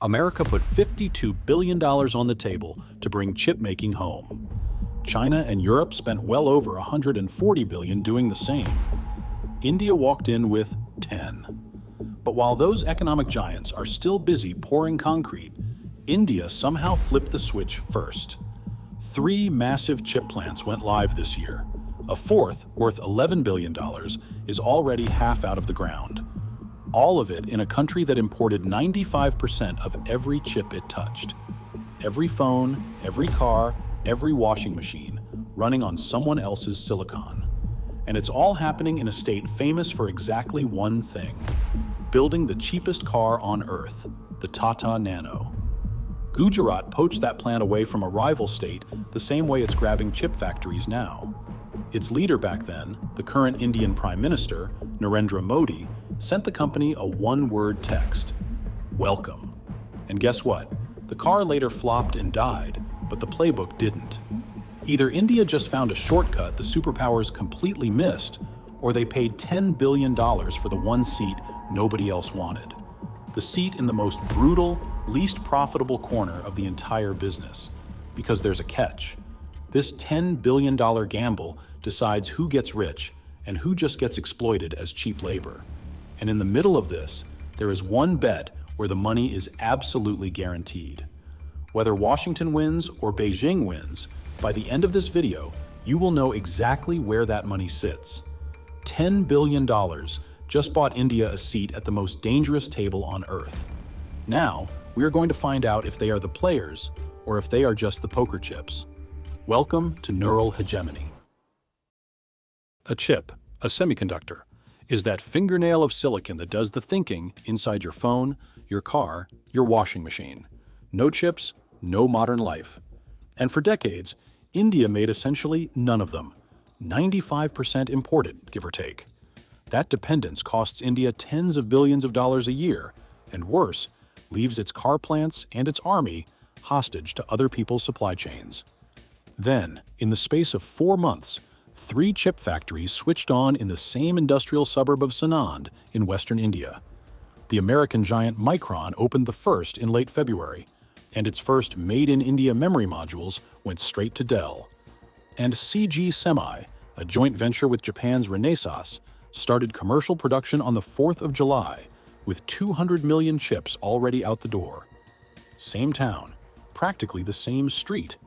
America put $52 billion on the table to bring chip making home. China and Europe spent well over $140 billion doing the same. India walked in with 10. But while those economic giants are still busy pouring concrete, India somehow flipped the switch first. 3 massive chip plants went live this year. A fourth, worth $11 billion, is already half out of the ground. All of it in a country that imported 95% of every chip it touched. Every phone, every car, every washing machine, running on someone else's silicon. And it's all happening in a state famous for exactly one thing: building the cheapest car on Earth, the Tata Nano. Gujarat poached that plant away from a rival state the same way it's grabbing chip factories now. Its leader back then, the current Indian Prime Minister, Narendra Modi, sent the company a one-word text: welcome. And guess what? The car later flopped and died, but the playbook didn't. Either India just found a shortcut the superpowers completely missed, or they paid $10 billion for the one seat nobody else wanted. The seat in the most brutal, least profitable corner of the entire business. Because there's a catch. This $10 billion gamble decides who gets rich and who just gets exploited as cheap labor. And in the middle of this, there is one bet where the money is absolutely guaranteed. Whether Washington wins or Beijing wins, by the end of this video, you will know exactly where that money sits. $10 billion just bought India a seat at the most dangerous table on Earth. Now, we are going to find out if they are the players or if they are just the poker chips. Welcome to Neural Hegemony. A chip, a semiconductor, is that fingernail of silicon that does the thinking inside your phone, your car, your washing machine. No chips, no modern life. And for decades, India made essentially none of them. 95% imported, give or take. That dependence costs India tens of billions of dollars a year, and worse, leaves its car plants and its army hostage to other people's supply chains. Then, in the space of 4 months, 3 chip factories switched on in the same industrial suburb of Sanand in western India. The American giant Micron opened the first in late February, and its first made-in-India memory modules went straight to Dell. And CG Semi, a joint venture with Japan's Renesas, started commercial production on the 4th of July, with 200 million chips already out the door. Same town, practically the same street.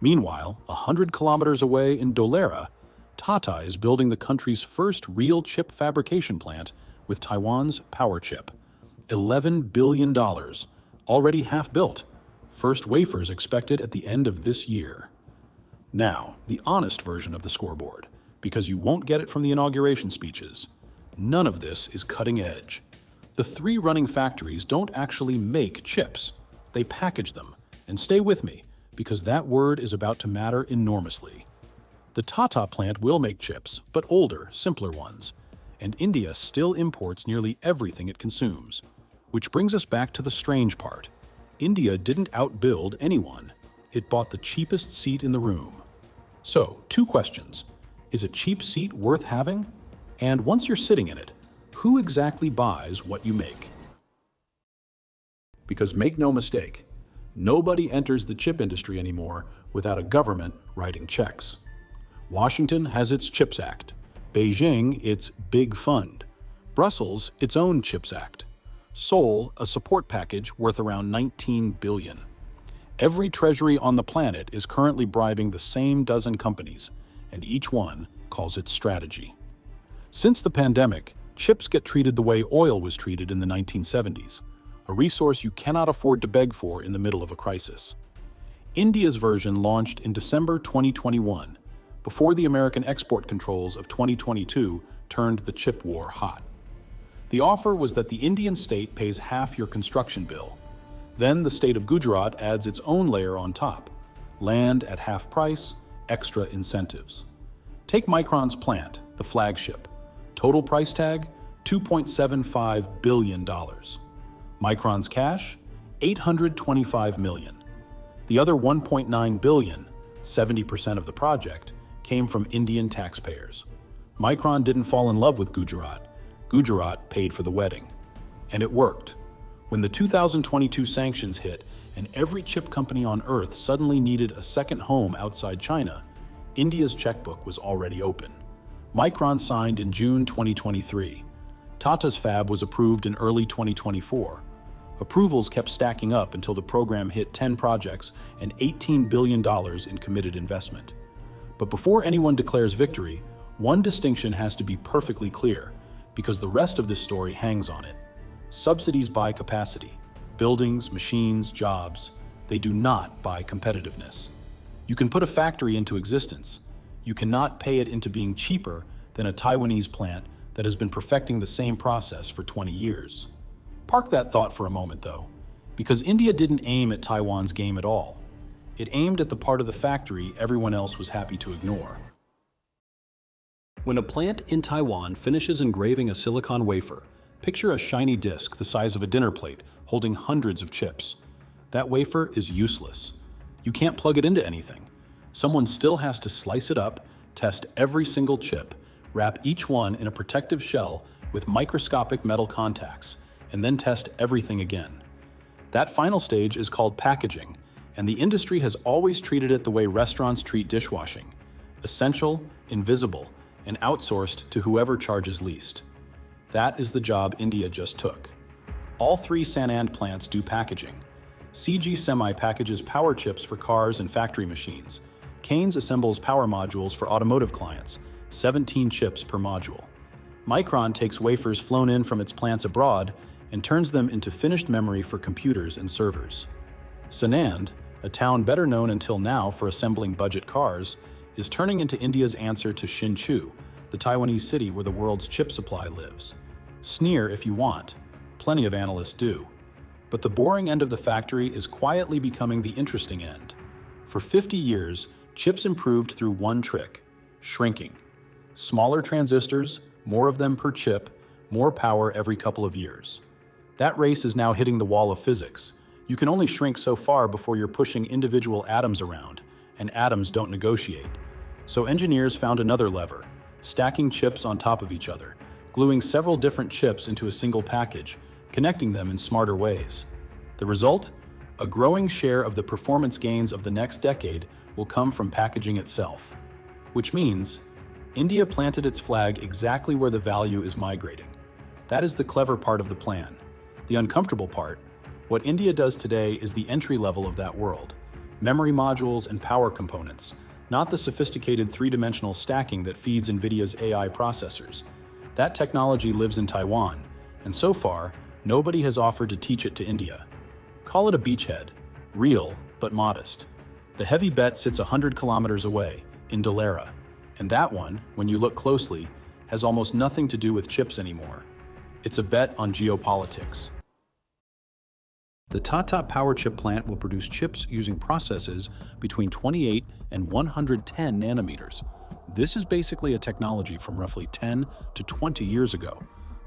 Meanwhile, 100 kilometers away in Dholera, Tata is building the country's first real chip fabrication plant with Taiwan's Powerchip. $11 billion, already half built. First wafers expected at the end of this year. Now, the honest version of the scoreboard, because you won't get it from the inauguration speeches. None of this is cutting edge. The 3 running factories don't actually make chips. They package them. And stay with me, because that word is about to matter enormously. The Tata plant will make chips, but older, simpler ones. And India still imports nearly everything it consumes. Which brings us back to the strange part. India didn't outbuild anyone. It bought the cheapest seat in the room. So, 2 questions. Is a cheap seat worth having? And once you're sitting in it, who exactly buys what you make? Because make no mistake, nobody enters the chip industry anymore without a government writing checks. Washington has its CHIPS Act, Beijing its Big Fund, Brussels its own CHIPS Act, Seoul a support package worth around $19 billion. Every treasury on the planet is currently bribing the same dozen companies, and each one calls it strategy. Since the pandemic, chips get treated the way oil was treated in the 1970s, a resource you cannot afford to beg for in the middle of a crisis. India's version launched in December 2021, before the American export controls of 2022 turned the chip war hot. The offer was that the Indian state pays half your construction bill. Then the state of Gujarat adds its own layer on top: land at half price, extra incentives. Take Micron's plant, the flagship. Total price tag, $2.75 billion. Micron's cash, $825 million. The other $1.9 billion, 70% of the project, came from Indian taxpayers. Micron didn't fall in love with Gujarat. Gujarat paid for the wedding. And it worked. When the 2022 sanctions hit and every chip company on Earth suddenly needed a second home outside China, India's checkbook was already open. Micron signed in June 2023. Tata's fab was approved in early 2024. Approvals kept stacking up until the program hit 10 projects and $18 billion in committed investment. But before anyone declares victory, one distinction has to be perfectly clear, because the rest of this story hangs on it. Subsidies buy capacity. Buildings, machines, jobs. They do not buy competitiveness. You can put a factory into existence. You cannot pay it into being cheaper than a Taiwanese plant that has been perfecting the same process for 20 years. Park that thought for a moment, though, because India didn't aim at Taiwan's game at all. It aimed at the part of the factory everyone else was happy to ignore. When a plant in Taiwan finishes engraving a silicon wafer, picture a shiny disk the size of a dinner plate holding hundreds of chips. That wafer is useless. You can't plug it into anything. Someone still has to slice it up, test every single chip, wrap each one in a protective shell with microscopic metal contacts, and then test everything again. That final stage is called packaging, and the industry has always treated it the way restaurants treat dishwashing: essential, invisible, and outsourced to whoever charges least. That is the job India just took. All three Sanand plants do packaging. CG Semi packages power chips for cars and factory machines. Keynes assembles power modules for automotive clients, 17 chips per module. Micron takes wafers flown in from its plants abroad and turns them into finished memory for computers and servers. Sanand, a town better known until now for assembling budget cars, is turning into India's answer to Hsinchu, the Taiwanese city where the world's chip supply lives. Sneer if you want. Plenty of analysts do. But the boring end of the factory is quietly becoming the interesting end. For 50 years, chips improved through one trick: shrinking. Smaller transistors, more of them per chip, more power every couple of years. That race is now hitting the wall of physics. You can only shrink so far before you're pushing individual atoms around, and atoms don't negotiate. So engineers found another lever: stacking chips on top of each other, gluing several different chips into a single package, connecting them in smarter ways. The result? A growing share of the performance gains of the next decade will come from packaging itself. Which means, India planted its flag exactly where the value is migrating. That is the clever part of the plan. The uncomfortable part: what India does today is the entry level of that world. Memory modules and power components, not the sophisticated three-dimensional stacking that feeds NVIDIA's AI processors. That technology lives in Taiwan, and so far, nobody has offered to teach it to India. Call it a beachhead, real but modest. The heavy bet sits 100 kilometers away, in Dalera, and that one, when you look closely, has almost nothing to do with chips anymore. It's a bet on geopolitics. The Tata Power Chip plant will produce chips using processes between 28 and 110 nanometers. This is basically a technology from roughly 10 to 20 years ago.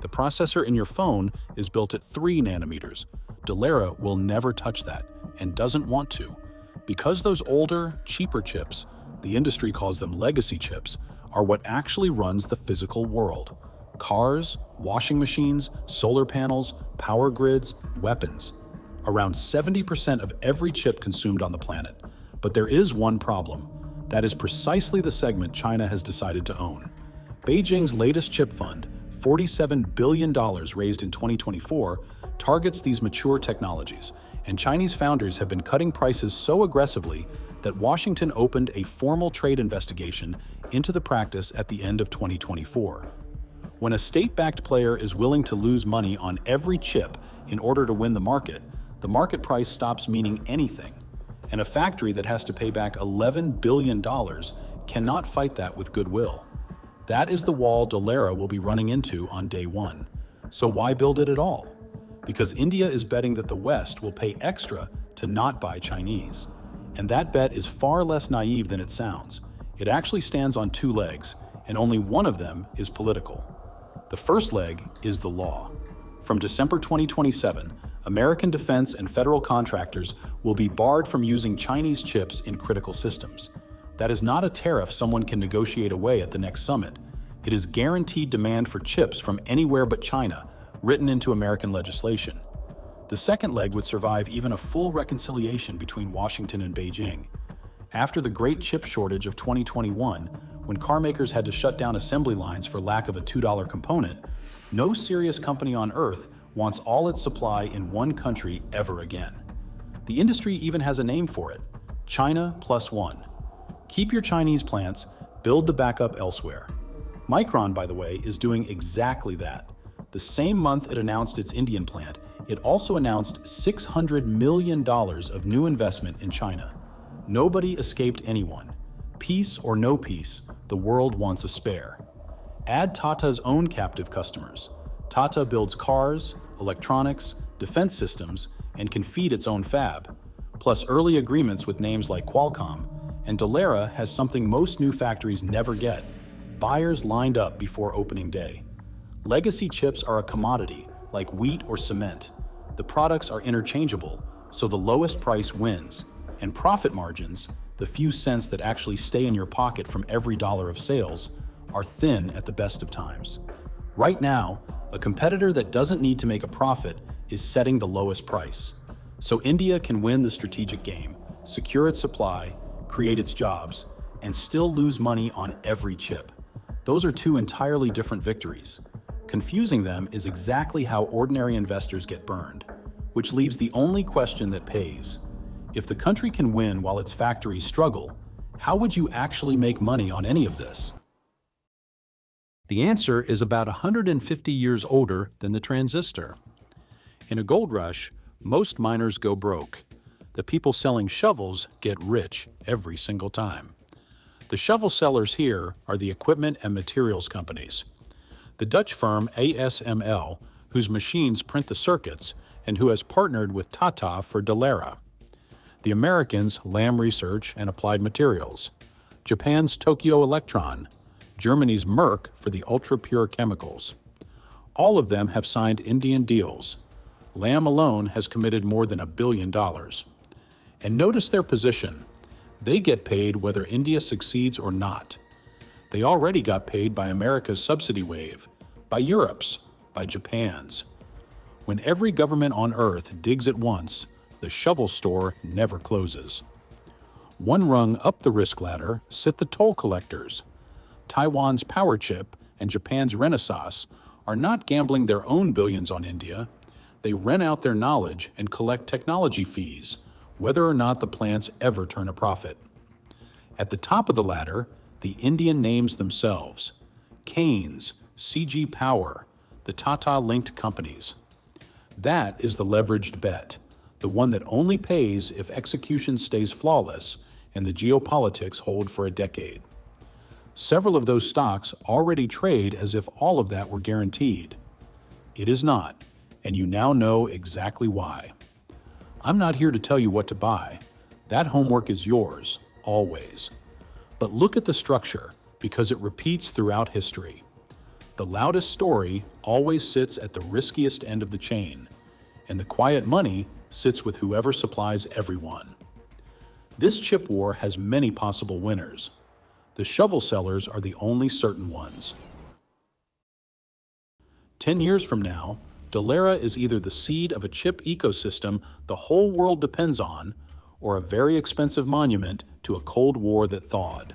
The processor in your phone is built at 3 nanometers. Dalera will never touch that, and doesn't want to. Because those older, cheaper chips, the industry calls them legacy chips, are what actually runs the physical world. Cars, washing machines, solar panels, power grids, weapons. Around 70% of every chip consumed on the planet. But there is one problem. That is precisely the segment China has decided to own. Beijing's latest chip fund, $47 billion raised in 2024, targets these mature technologies, and Chinese founders have been cutting prices so aggressively that Washington opened a formal trade investigation into the practice at the end of 2024. When a state-backed player is willing to lose money on every chip in order to win the market price stops meaning anything. And a factory that has to pay back $11 billion cannot fight that with goodwill. That is the wall Dalera will be running into on day one. So why build it at all? Because India is betting that the West will pay extra to not buy Chinese. And that bet is far less naive than it sounds. It actually stands on two legs, and only one of them is political. The first leg is the law. From December 2027, American defense and federal contractors will be barred from using Chinese chips in critical systems. That is not a tariff someone can negotiate away at the next summit. It is guaranteed demand for chips from anywhere but China, written into American legislation. The second leg would survive even a full reconciliation between Washington and Beijing. After the great chip shortage of 2021, when carmakers had to shut down assembly lines for lack of a $2 component, no serious company on Earth wants all its supply in one country ever again. The industry even has a name for it: China Plus One. Keep your Chinese plants, build the backup elsewhere. Micron, by the way, is doing exactly that. The same month it announced its Indian plant, it also announced $600 million of new investment in China. Nobody escaped anyone. Peace or no peace, the world wants a spare. Add Tata's own captive customers. Tata builds cars, electronics, defense systems, and can feed its own fab. Plus early agreements with names like Qualcomm, and Dallara has something most new factories never get: buyers lined up before opening day. Legacy chips are a commodity, like wheat or cement. The products are interchangeable, so the lowest price wins. And profit margins, the few cents that actually stay in your pocket from every dollar of sales, are thin at the best of times. Right now, a competitor that doesn't need to make a profit is setting the lowest price. So India can win the strategic game, secure its supply, create its jobs, and still lose money on every chip. Those are two entirely different victories. Confusing them is exactly how ordinary investors get burned, which leaves the only question that pays. If the country can win while its factories struggle, how would you actually make money on any of this? The answer is about 150 years older than the transistor. In a gold rush, most miners go broke. The people selling shovels get rich every single time. The shovel sellers here are the equipment and materials companies. The Dutch firm ASML, whose machines print the circuits and who has partnered with Tata for Dallara. The Americans Lam Research and Applied Materials. Japan's Tokyo Electron. Germany's Merck for the ultra-pure chemicals. All of them have signed Indian deals. Lam alone has committed more than $1 billion. And notice their position. They get paid whether India succeeds or not. They already got paid by America's subsidy wave, by Europe's, by Japan's. When every government on Earth digs at once, the shovel store never closes. One rung up the risk ladder sit the toll collectors. Taiwan's power chip and Japan's Renesas are not gambling their own billions on India. They rent out their knowledge and collect technology fees, whether or not the plants ever turn a profit. At the top of the ladder, the Indian names themselves: Keynes, CG Power, the Tata-linked companies. That is the leveraged bet, the one that only pays if execution stays flawless and the geopolitics hold for a decade. Several of those stocks already trade as if all of that were guaranteed. It is not, and you now know exactly why. I'm not here to tell you what to buy. That homework is yours, always. But look at the structure, because it repeats throughout history. The loudest story always sits at the riskiest end of the chain, and the quiet money sits with whoever supplies everyone. This chip war has many possible winners. The shovel sellers are the only certain ones. 10 years from now, Dallara is either the seed of a chip ecosystem the whole world depends on, or a very expensive monument to a Cold War that thawed.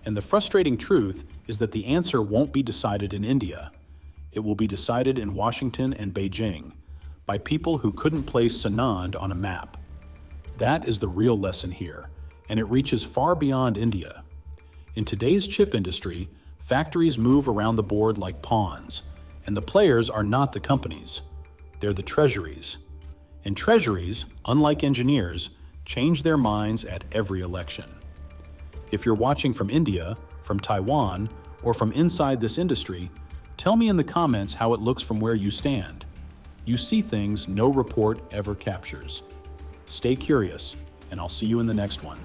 And the frustrating truth is that the answer won't be decided in India. It will be decided in Washington and Beijing, by people who couldn't place Sanand on a map. That is the real lesson here, and it reaches far beyond India. In today's chip industry, factories move around the board like pawns, and the players are not the companies. They're the treasuries. And treasuries, unlike engineers, change their minds at every election. If you're watching from India, from Taiwan, or from inside this industry, tell me in the comments how it looks from where you stand. You see things no report ever captures. Stay curious, and I'll see you in the next one.